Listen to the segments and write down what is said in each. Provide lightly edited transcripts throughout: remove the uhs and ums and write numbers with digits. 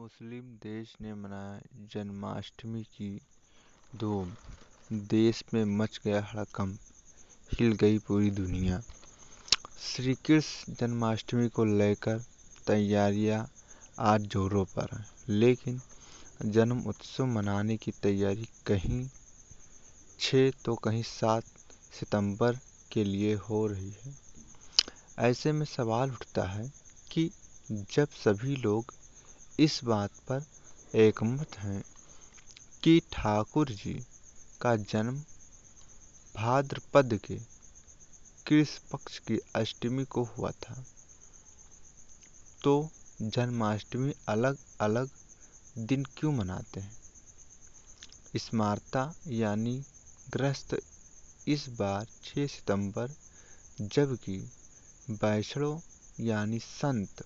मुस्लिम देश ने मनाया जन्माष्टमी की धूम। देश में मच गया हड़कंप, हिल गई पूरी दुनिया। श्री कृष्ण जन्माष्टमी को लेकर तैयारियां आज जोरों पर हैं, लेकिन जन्म उत्सव मनाने की तैयारी कहीं 6 तो कहीं 7 सितंबर के लिए हो रही है। ऐसे में सवाल उठता है कि जब सभी लोग इस बात पर एकमत हैं कि ठाकुर जी का जन्म भाद्रपद के कृष्ण पक्ष की अष्टमी को हुआ था, तो जन्माष्टमी अलग अलग दिन क्यों मनाते हैं? स्मार्ता यानी ग्रस्त इस बार 6 सितंबर, जबकि वैष्णव यानी संत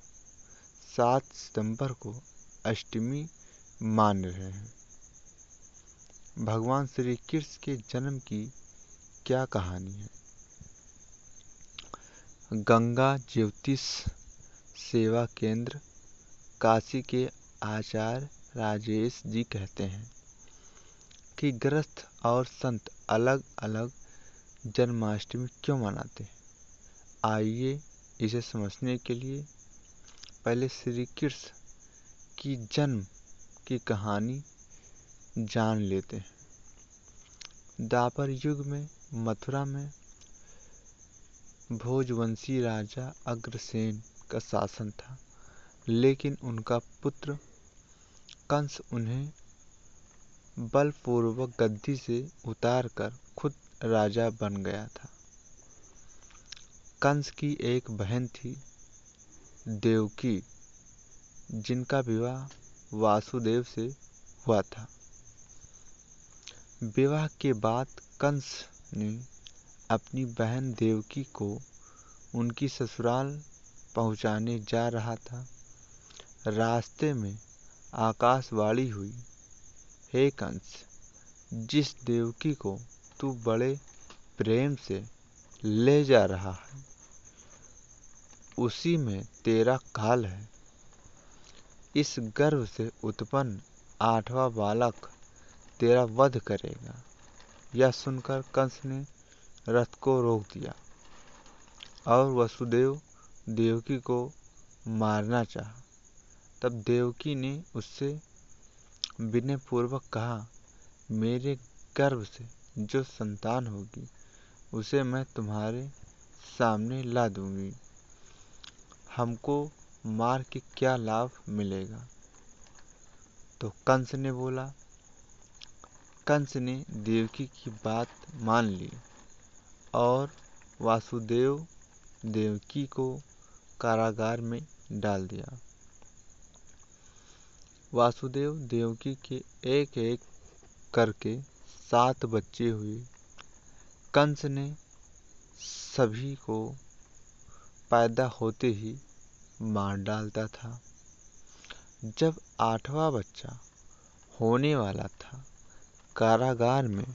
7 सितंबर को अष्टमी मान रहे हैं। भगवान श्री कृष्ण के जन्म की क्या कहानी है? गंगा ज्योतिष सेवा केंद्र काशी के आचार्य राजेश जी कहते हैं कि गृहस्थ और संत अलग अलग जन्माष्टमी क्यों मनाते हैं। आइए इसे समझने के लिए पहले श्री कृष्ण की जन्म की कहानी जान लेते हैं। द्वापर युग में मथुरा में भोजवंशी राजा अग्रसेन का शासन था, लेकिन उनका पुत्र कंस उन्हें बलपूर्वक गद्दी से उतारकर खुद राजा बन गया था। कंस की एक बहन थी देवकी, जिनका विवाह वासुदेव से हुआ था। विवाह के बाद कंस ने अपनी बहन देवकी को उनकी ससुराल पहुंचाने जा रहा था। रास्ते में आकाशवाणी हुई, हे कंस, जिस देवकी को तू बड़े प्रेम से ले जा रहा है, उसी में तेरा काल है। इस गर्भ से उत्पन्न 8वां बालक तेरा वध करेगा। यह सुनकर कंस ने रथ को रोक दिया और वसुदेव देवकी को मारना चाहा। तब देवकी ने उससे विनयपूर्वक कहा, मेरे गर्भ से जो संतान होगी उसे मैं तुम्हारे सामने ला दूंगी। हमको मार के क्या लाभ मिलेगा? तो कंस ने बोला। कंस ने देवकी की बात मान ली और वासुदेव देवकी को कारागार में डाल दिया। वासुदेव देवकी के एक एक करके 7 बच्चे हुए। कंस ने सभी को पैदा होते ही मार डालता था। जब 8वां बच्चा होने वाला था, कारागार में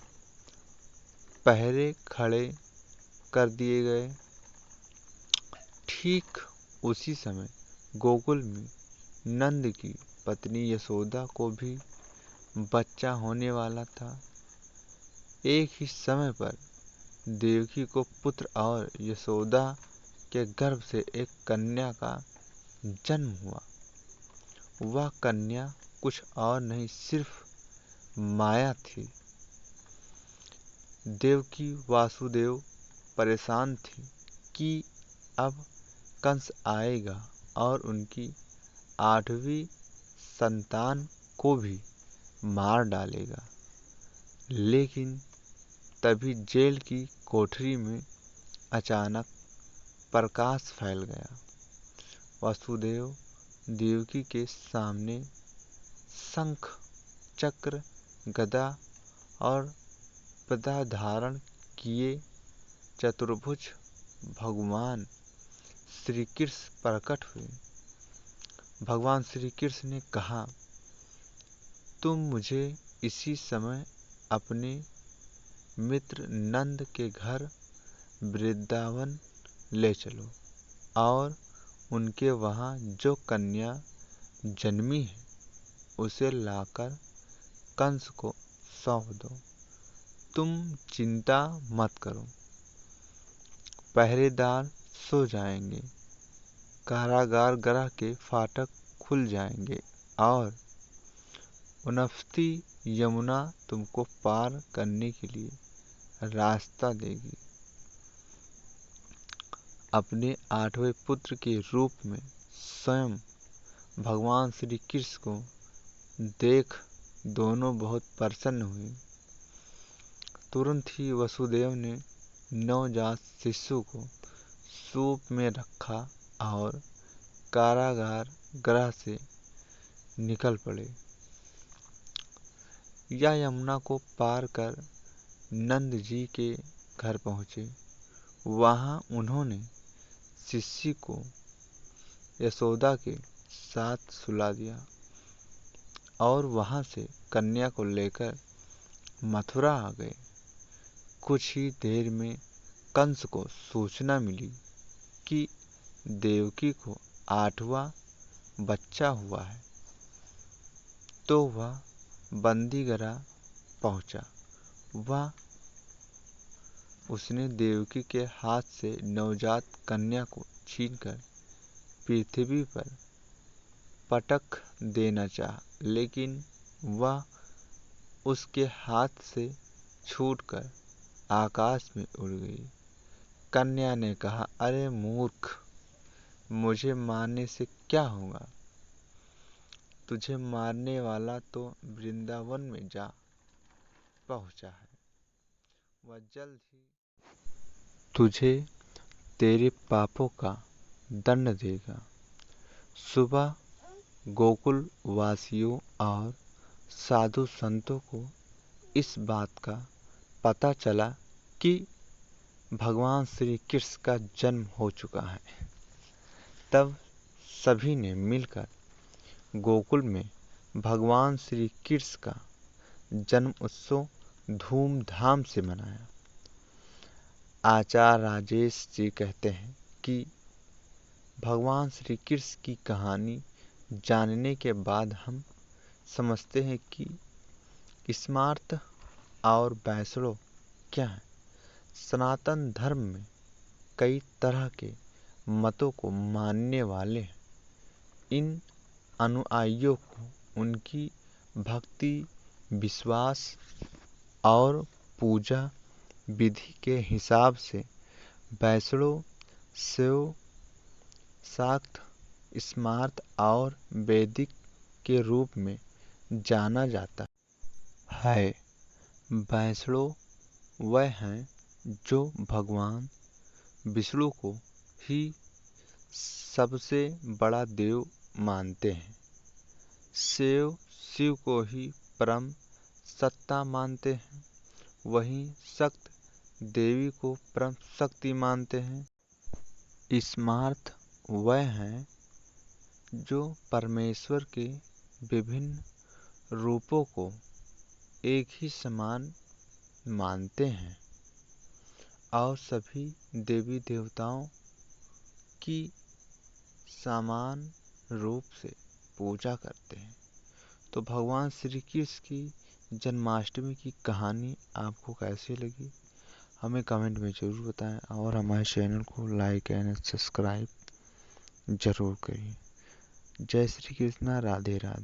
पहरे खड़े कर दिए गए। ठीक उसी समय गोकुल में नंद की पत्नी यशोदा को भी बच्चा होने वाला था। एक ही समय पर देवकी को पुत्र और यशोदा के गर्भ से एक कन्या का जन्म हुआ। वह कन्या कुछ और नहीं, सिर्फ माया थी। देवकी वासुदेव परेशान थे कि अब कंस आएगा और उनकी 8वीं संतान को भी मार डालेगा। लेकिन तभी जेल की कोठरी में अचानक प्रकाश फैल गया। वसुदेव देवकी के सामने शंख, चक्र, गदा और गदा धारण किए चतुर्भुज भगवान श्री कृष्ण प्रकट हुए। भगवान श्री कृष्ण ने कहा, तुम मुझे इसी समय अपने मित्र नंद के घर वृंदावन ले चलो और उनके वहाँ जो कन्या जन्मी है उसे लाकर कंस को सौंप दो। तुम चिंता मत करो, पहरेदार सो जाएंगे, कारागार ग्रह के फाटक खुल जाएंगे और उनफती यमुना तुमको पार करने के लिए रास्ता देगी। अपने 8वें पुत्र के रूप में स्वयं भगवान श्री कृष्ण को देख दोनों बहुत प्रसन्न हुए। तुरंत ही वसुदेव ने नवजात शिशु को सूप में रखा और कारागार गृह से निकल पड़े। या यमुना को पार कर नंद जी के घर पहुँचे। वहाँ उन्होंने शिशु को यशोदा के साथ सुला दिया और वहाँ से कन्या को लेकर मथुरा आ गए। कुछ ही देर में कंस को सूचना मिली कि देवकी को 8वां बच्चा हुआ है, तो वह बंदीगृह पहुंचा। उसने देवकी के हाथ से नवजात कन्या को छीनकर पृथ्वी पर पटक देना चाहा, लेकिन वह उसके हाथ से छूटकर आकाश में उड़ गई। कन्या ने कहा, अरे मूर्ख, मुझे मारने से क्या होगा? तुझे मारने वाला तो वृंदावन में जा पहुंचा है। वह जल्द ही तुझे तेरे पापों का दंड देगा। सुबह गोकुल वासियों और साधु संतों को इस बात का पता चला कि भगवान श्री कृष्ण का जन्म हो चुका है। तब सभी ने मिलकर गोकुल में भगवान श्री कृष्ण का जन्म उत्सव धूमधाम से मनाया। आचार्य राजेश जी कहते हैं कि भगवान श्री कृष्ण की कहानी जानने के बाद हम समझते हैं कि स्मार्त और वैष्णव क्या है। सनातन धर्म में कई तरह के मतों को मानने वाले हैं। इन अनुयायियों को उनकी भक्ति, विश्वास और पूजा विधि के हिसाब से वैष्णव, शैव, शाक्त, स्मार्त और वैदिक के रूप में जाना जाता है। वैष्णव वह हैं जो भगवान विष्णु को ही सबसे बड़ा देव मानते हैं। शैव शिव को ही परम सत्ता मानते हैं। वहीं शक्त देवी को परम शक्ति मानते हैं। स्मार्त वह हैं जो परमेश्वर के विभिन्न रूपों को एक ही समान मानते हैं और सभी देवी देवताओं की समान रूप से पूजा करते हैं। तो भगवान श्री कृष्ण की जन्माष्टमी की कहानी आपको कैसी लगी, हमें कमेंट में ज़रूर बताएं और हमारे चैनल को लाइक एंड सब्सक्राइब ज़रूर करिए। जय श्री कृष्णा, राधे राधे।